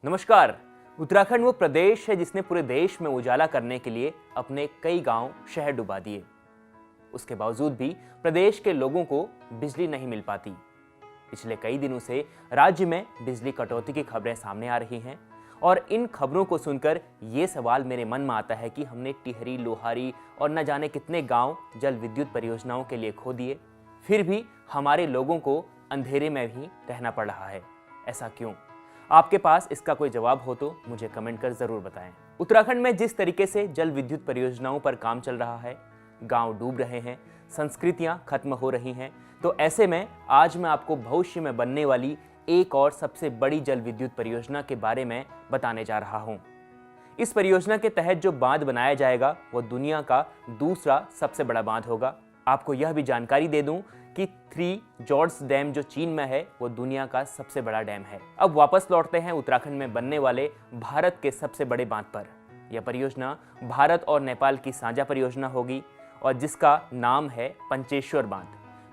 नमस्कार। उत्तराखंड वो प्रदेश है जिसने पूरे देश में उजाला करने के लिए अपने कई गांव शहर डुबा दिए। उसके बावजूद भी प्रदेश के लोगों को बिजली नहीं मिल पाती। पिछले कई दिनों से राज्य में बिजली कटौती की खबरें सामने आ रही हैं और इन खबरों को सुनकर ये सवाल मेरे मन में आता है कि हमने टिहरी, लोहारी और न जाने कितने गांव जल विद्युत परियोजनाओं के लिए खो दिए, फिर भी हमारे लोगों को अंधेरे में भी रहना पड़ रहा है। ऐसा क्यों? आपके पास इसका कोई जवाब हो तो मुझे कमेंट कर जरूर बताएं। उत्तराखंड में जिस तरीके से जल विद्युत परियोजनाओं पर काम चल रहा है, गांव डूब रहे हैं, संस्कृतियां खत्म हो रही हैं, तो ऐसे में आज मैं आपको भविष्य में बनने वाली एक और सबसे बड़ी जल विद्युत परियोजना के बारे में बताने जा रहा हूं। इस परियोजना के तहत जो बांध बनाया जाएगा वो दुनिया का दूसरा सबसे बड़ा बांध होगा। आपको यह भी जानकारी दे दूं कि 3 जॉर्ज डैम जो चीन में है वो दुनिया का सबसे बड़ा डैम है। अब वापस लौटते हैं उत्तराखंड में बनने वाले भारत के सबसे बड़े बांध पर। यह परियोजना भारत और नेपाल की साझा परियोजना होगी और जिसका नाम है पंचेश्वर बांध।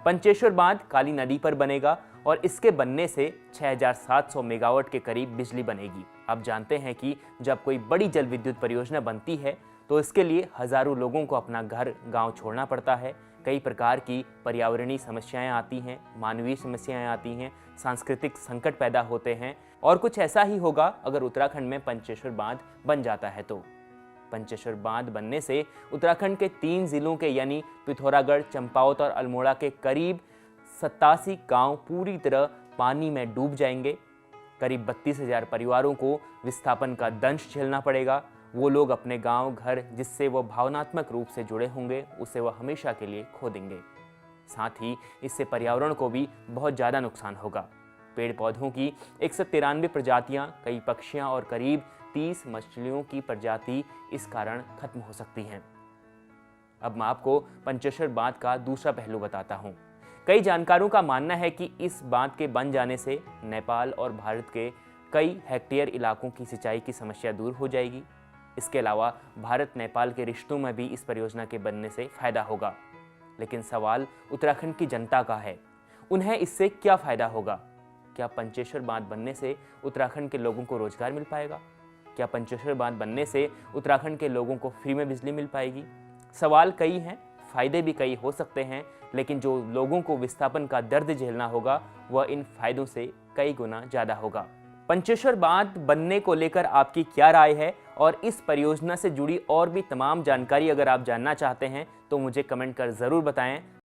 पंचेश्वर बांध काली नदी पर बनेगा और इसके बनने से 6700 मेगावाट के करीब बिजली बनेगी। आप जानते हैं कि जब कोई बड़ी जल विद्युत परियोजना बनती है तो इसके लिए हजारों लोगों को अपना घर गांव छोड़ना पड़ता है। कई प्रकार की पर्यावरणीय समस्याएं आती हैं, मानवीय समस्याएं आती हैं, सांस्कृतिक संकट पैदा होते हैं और कुछ ऐसा ही होगा अगर उत्तराखंड में पंचेश्वर बांध बन जाता है तो। पंचेश्वर बांध बनने से उत्तराखंड के 3 जिलों के यानी पिथौरागढ़, चंपावत और अल्मोड़ा के करीब 87 गांव पूरी तरह पानी में डूब जाएंगे। करीब 32,000 परिवारों को विस्थापन का दंश झेलना पड़ेगा। वो लोग अपने गांव घर जिससे वो भावनात्मक रूप से जुड़े होंगे उसे वो हमेशा के लिए खो देंगे। साथ ही इससे पर्यावरण को भी बहुत ज़्यादा नुकसान होगा। पेड़ पौधों की 193 प्रजातियां, कई पक्षियां और करीब 30 मछलियों की प्रजाति इस कारण खत्म हो सकती हैं। अब मैं आपको पंचेश्वर बांध का दूसरा पहलू बताता हूँ। कई जानकारों का मानना है कि इस बांध के बन जाने से नेपाल और भारत के कई हेक्टेयर इलाकों की सिंचाई की समस्या दूर हो जाएगी। इसके अलावा भारत नेपाल के रिश्तों में भी इस परियोजना के बनने से फायदा होगा। लेकिन सवाल उत्तराखंड की जनता का है, उन्हें इससे क्या फायदा होगा? क्या पंचेश्वर बांध बनने से उत्तराखंड के लोगों को रोजगार मिल पाएगा? क्या पंचेश्वर बांध बनने से उत्तराखंड के लोगों को फ्री में बिजली मिल पाएगी? सवाल कई हैं, फायदे भी कई हो सकते हैं, लेकिन जो लोगों को विस्थापन का दर्द झेलना होगा वह इन फायदों से कई गुना ज्यादा होगा। पंचेश्वर बांध बनने को लेकर आपकी क्या राय है और इस परियोजना से जुड़ी और भी तमाम जानकारी अगर आप जानना चाहते हैं तो मुझे कमेंट कर ज़रूर बताएं।